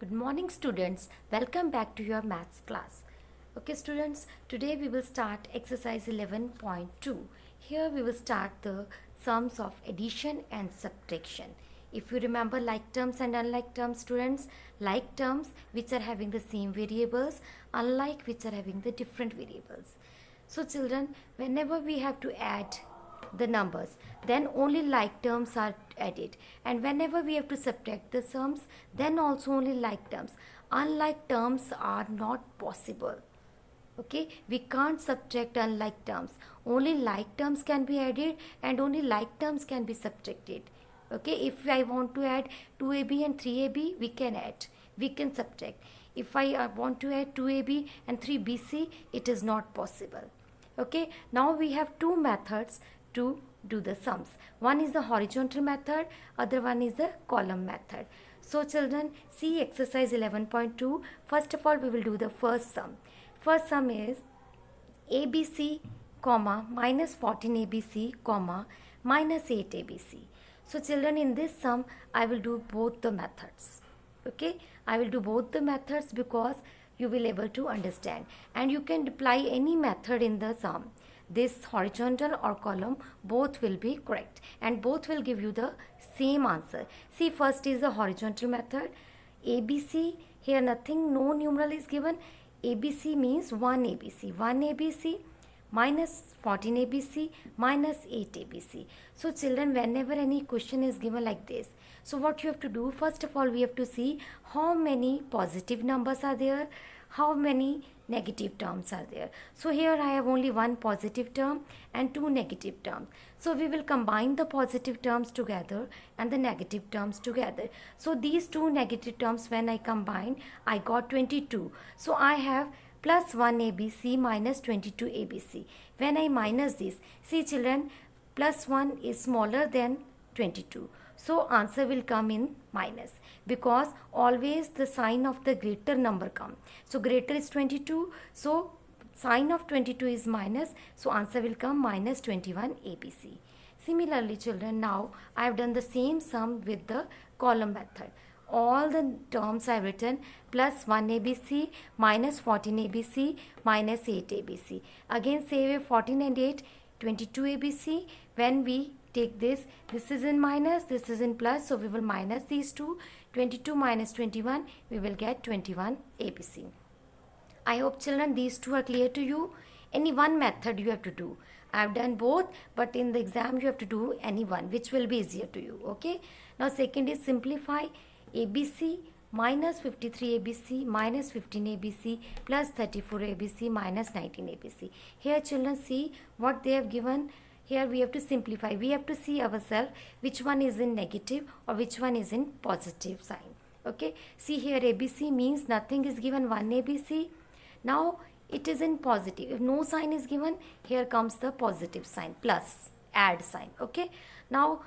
Good morning students, welcome back to your maths class. Okay students, today we will start exercise 11.2. Here we will start the sums of addition and subtraction. If you remember like terms and unlike terms students, like terms which are having the same variables, unlike which are having the different variables. So children, whenever we have to add the numbers, then only like terms are added, and whenever we have to subtract the sums, then also only like terms. Unlike terms are not possible. Okay, we can't subtract unlike terms. Only like terms can be added and only like terms can be subtracted. Okay, if I want to add 2ab and 3ab, we can add, we can subtract. If I want to add 2ab and 3bc, it is not possible. Okay, now we have two methods to do the sums. One is the horizontal method, other one is the column method. So children, see exercise 11.2. First of all, we will do the first sum. First sum is ABC comma minus 14ABC comma minus 8ABC. So children, in this sum I will do both the methods. Okay, I will do both the methods because you will able to understand, and you can apply any method in the sum. This horizontal or column, both will be correct and both will give you the same answer. See, first is the horizontal method. ABC, here nothing, no numeral is given. ABC means 1 ABC, 1 ABC minus 14 ABC minus 8 ABC. So children, whenever any question is given like this, so what you have to do, first of all we have to see how many positive numbers are there, how many negative terms are there. So here I have only one positive term and two negative terms. So we will combine the positive terms together and the negative terms together. So these two negative terms, when I combine, I got 22. So I have plus 1 ABC minus 22 ABC. When I minus this, see children, plus 1 is smaller than 22. So answer will come in minus, because always the sign of the greater number come. So greater is 22. So sign of 22 is minus. So answer will come minus 21 ABC. Similarly children, now I have done the same sum with the column method. All the terms I have written plus 1 ABC minus 14 ABC minus 8 ABC. Again save 14 and 8, 22 ABC. When we take this is in minus, this is in plus, so we will minus these two. 22 minus 21, we will get 21 ABC. I hope children these two are clear to you. Any one method you have to do. I have done both, but in the exam you have to do any one, which will be easier to you. Okay. Now second is simplify. ABC minus 53 ABC minus 15 ABC plus 34 ABC minus 19 ABC. Here children, see what they have given. Here we have to simplify. We have to see ourselves which one is in negative or which one is in positive sign. Okay. See here ABC means nothing is given, 1 ABC. Now it is in positive. If no sign is given, here comes the positive sign, plus, add sign. Okay. Now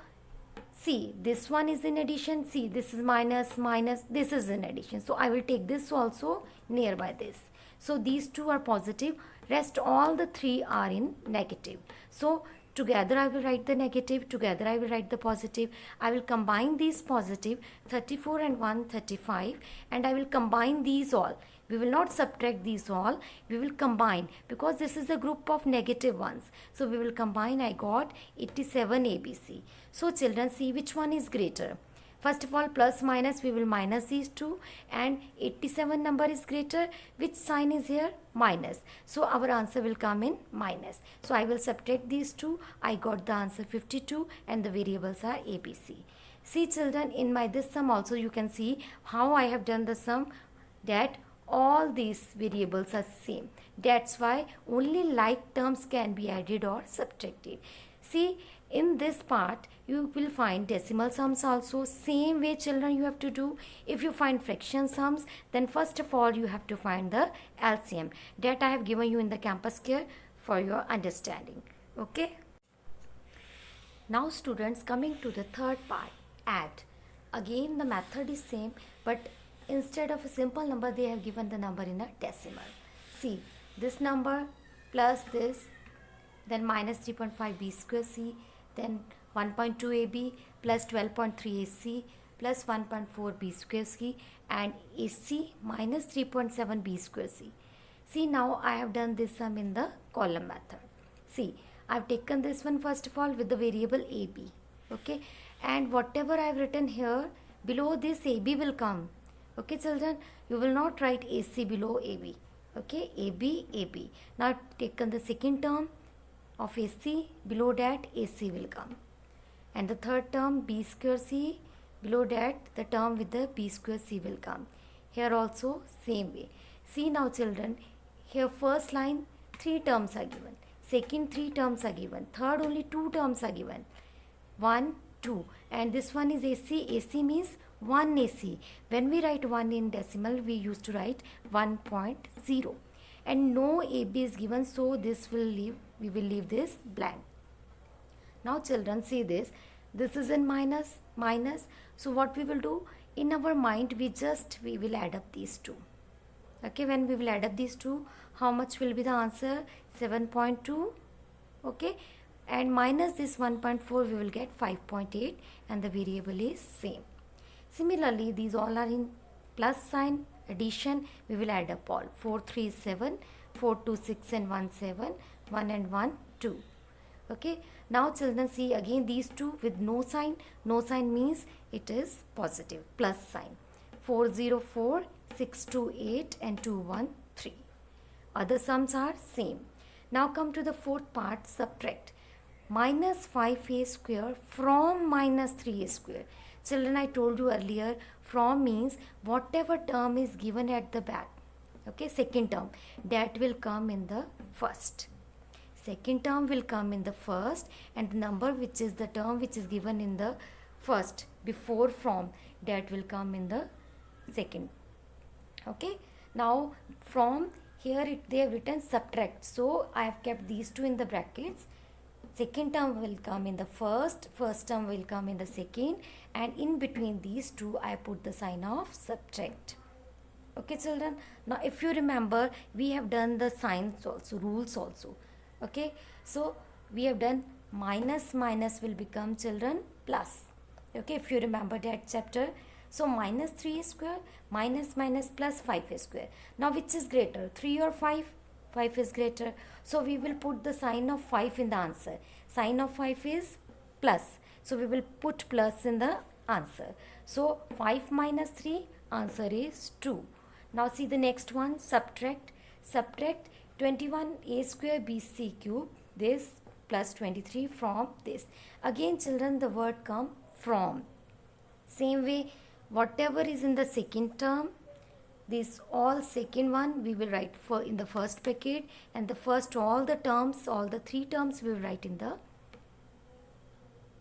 see, this one is in addition. See, this is minus, minus, this is in addition. So I will take this also nearby this. So these two are positive. Rest all the three are in negative. So together I will write the negative, together I will write the positive. I will combine these positive, 34 and 1, 35, and I will combine these all. We will not subtract these all, we will combine, because this is a group of negative ones. So we will combine. I got 87 ABC. So children, see which one is greater. First of all, plus minus, we will minus these two, and 87 number is greater. Which sign is here? Minus. So our answer will come in minus. So I will subtract these two. I got the answer 52 and the variables are ABC. See children, in my this sum also you can see how I have done the sum, that all these variables are same. That's why only like terms can be added or subtracted. See, in this part you will find decimal sums also. Same way children you have to do. If you find fraction sums, then first of all you have to find the LCM. That I have given you in the campus care for your understanding. Okay. Now students, coming to the third part, add. Again the method is same, but instead of a simple number they have given the number in a decimal. See, this number plus this, then minus 3.5 b square c, then 1.2 ab plus 12.3 ac plus 1.4 b square c and AC minus 3.7 b square c. See, now I have done this sum in the column method. See, I have taken this one first of all with the variable AB. Okay, and whatever I have written here, below this AB will come. Okay children, you will not write AC below AB. Okay, AB, AB. Now I have taken the second term of AC, below that AC will come. And the third term B square C, below that the term with the B square C will come. Here also same way. See now children, here first line 3 terms are given, second 3 terms are given, third only 2 terms are given, 1, 2, and this one is AC. AC means 1 AC. When we write 1 in decimal, we used to write 1.0, and no AB is given, so this will leave, we will leave this blank. Now children, see this is in minus, so what we will do, in our mind we will add up these two. Okay, when we will add up these two, how much will be the answer? 7.2. okay, and minus this 1.4 we will get 5.8, and the variable is same. Similarly, these all are in plus sign, addition, we will add up all. 4, 3, 7, 4, 2, 6 and 1, 7, 1 and 1, 2. Okay, now children, see again these two with no sign means it is positive, plus sign. 4, 0, 4, 6, 2, 8 and 2, 1, 3. Other sums are same. Now come to the fourth part, subtract. Minus 5a square from minus 3a square. Children, I told you earlier, from means whatever term is given at the back. Okay, second term, that will come in the first. Second term will come in the first, and the number which is the term which is given in the first before from, that will come in the second. Okay, now from here they have written subtract, so I have kept these two in the brackets. Second term will come in the first term will come in the second, and in between these two I put the sign of subtract. Okay children, now if you remember, we have done the signs also, rules also. Okay, so we have done minus will become children plus. Okay, if you remember that chapter. So minus 3 square minus plus 5 square. Now which is greater, 3 or 5? 5 is greater. So we will put the sign of 5 in the answer. Sign of 5 is plus. So we will put plus in the answer. So 5 minus 3, answer is 2. Now see the next one, subtract. Subtract 21a square bc cube, this plus 23 from this. Again children, the word come from. Same way, whatever is in the second term, this all second one we will write for in the first bracket, and the first all the terms, all the 3 terms we will write in the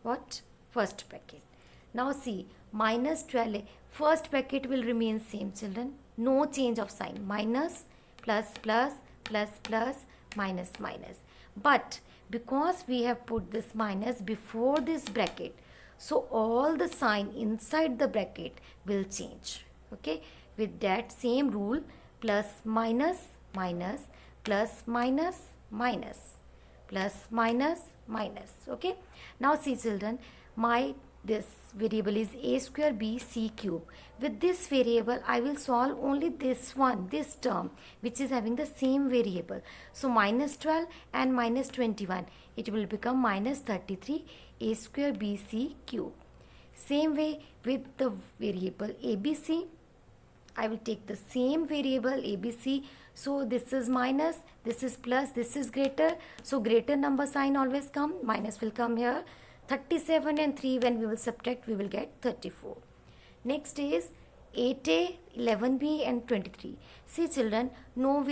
what? First bracket. Now see, minus 12, first bracket will remain same children, no change of sign, minus plus minus. But because we have put this minus before this bracket, so all the sign inside the bracket will change. Okay, with that same rule, plus minus plus minus. Okay, now see children, this variable is a square b c cube. With this variable I will solve only this one, this term which is having the same variable. So minus 12 and minus 21, it will become minus 33 a square b c cube. Same way with the variable abc, I will take the same variable abc. So this is minus, this is plus, this is greater. So greater number sign always come, minus will come here. 37 and 3, when we will subtract, we will get 34. Next is 8a, 11b and 23. See children, no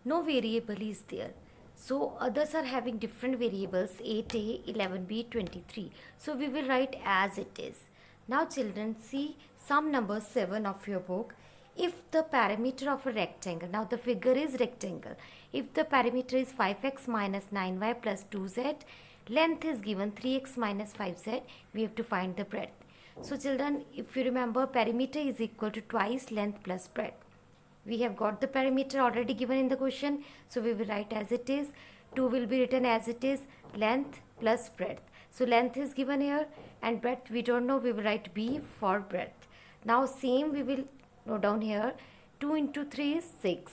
variable is there. So others are having different variables, 8a, 11b, 23. So we will write as it is. Now children, see sum number 7 of your book. If the parameter of a rectangle, now the figure is rectangle. If the parameter is 5x minus 9y plus 2z, length is given 3x minus 5z, we have to find the breadth. So children, if you remember, perimeter is equal to twice length plus breadth. We have got the perimeter already given in the question, so we will write as it is. 2 will be written as it is, length plus breadth. So length is given here and breadth we don't know, we will write B for breadth. Now same we will note down here. 2 into 3 is 6,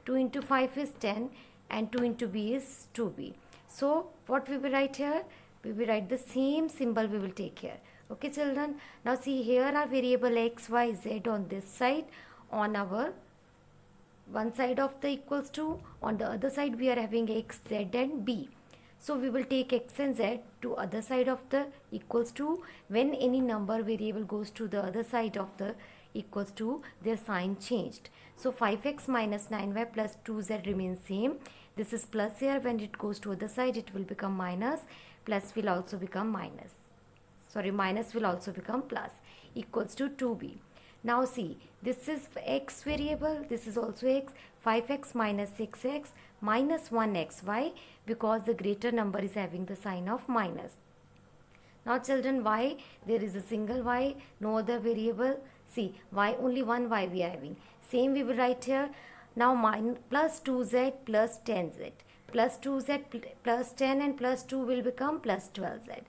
2 into 5 is 10 and 2 into B is 2B. So what we will write here? We will write the same symbol we will take here. Okay children, now see here are variable x, y, z on this side, on our one side of the equals to, on the other side we are having x, z and b. So we will take x and z to other side of the equals to. When any number variable goes to the other side of the equals to, their sign changed. So 5x minus 9y plus 2z remains same. This is plus here. When it goes to other side it will become minus. Plus will also become minus. Sorry, minus will also become plus, equals to 2b. Now see, this is x variable, this is also x. 5x minus 6x minus 1x. Why? Because the greater number is having the sign of minus. Now children, y, there is a single y, no other variable. See, y, only one y we are having. Same we will write here. Now plus 2z plus 10z. Plus 2z plus 10 and plus 2 will become plus 12z.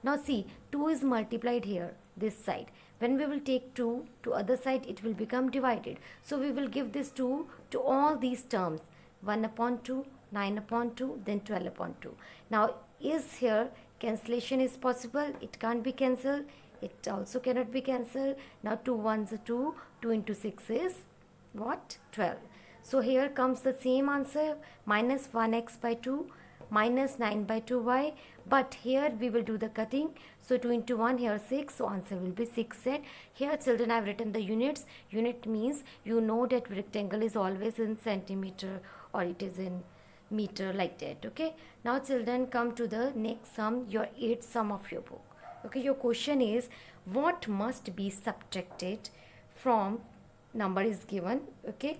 Now see, 2 is multiplied here, this side. When we will take 2 to other side, it will become divided. So we will give this 2 to all these terms. 1 upon 2, 9 upon 2, then 12 upon 2. Now is here cancellation is possible? It can't be cancelled. It also cannot be cancelled. Now 2 ones are 2. 2 into 6 is what? 12. So here comes the same answer, minus 1x by 2 minus 9 by 2y, but here we will do the cutting. So 2 into 1, here 6, so answer will be 6z. Here children, I have written the units. Unit means you know that rectangle is always in centimeter or it is in meter, like that. Okay, now children, come to the next sum, your 8th sum of your book. Okay, your question is, what must be subtracted from, number is given. Okay,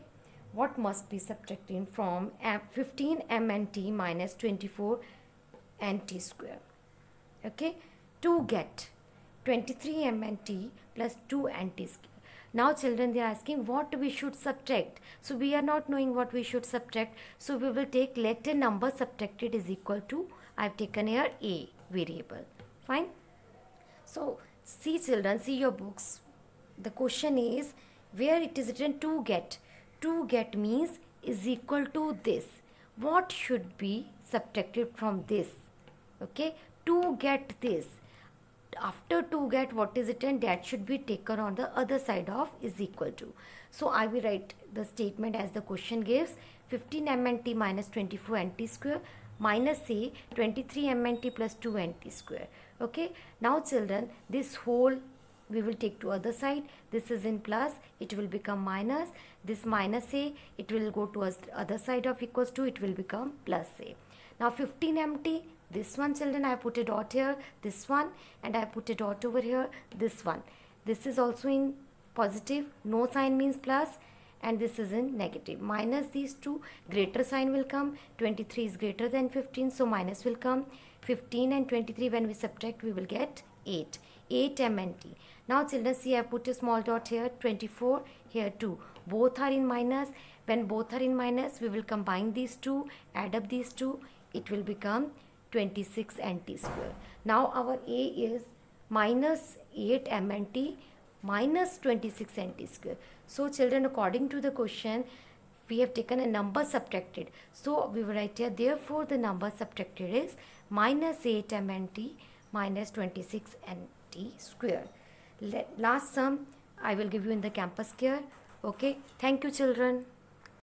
what must be subtracted from 15 mnt minus 24 nt square, okay, to get 23 mnt plus 2 nt square. Now children, they are asking what we should subtract. So we are not knowing what we should subtract. So we will take let a number subtracted is equal to, I have taken here a variable. Fine. So see children, see your books. The question is where it is written to get. To get means is equal to this. What should be subtracted from this? Okay, to get this. After to get, what is written? That should be taken on the other side of is equal to. So I will write the statement as the question gives. 15 mnt minus 24 nt square minus say 23 mnt plus 2 nt square. Okay, now children, this whole we will take to other side. This is in plus, it will become minus. This minus a, it will go to other side of equals to, it will become plus a. Now 15 empty, this one children, I put a dot here, this one, and I put a dot over here, this one. This is also in positive, no sign means plus, and this is in negative. Minus these two, greater sign will come. 23 is greater than 15, so minus will come. 15 and 23, when we subtract, we will get 8. 8 mnt. Now children, see, I put a small dot here, 24, here 2. Both are in minus. When both are in minus, we will combine these two, add up these two, it will become 26 nt square. Now our a is minus 8 mnt minus 26 nt square. So children, according to the question, we have taken a number subtracted. So we will write here, therefore the number subtracted is minus 8 mnt minus 26 nt square. Last sum I will give you in the campus care. Okay, thank you children.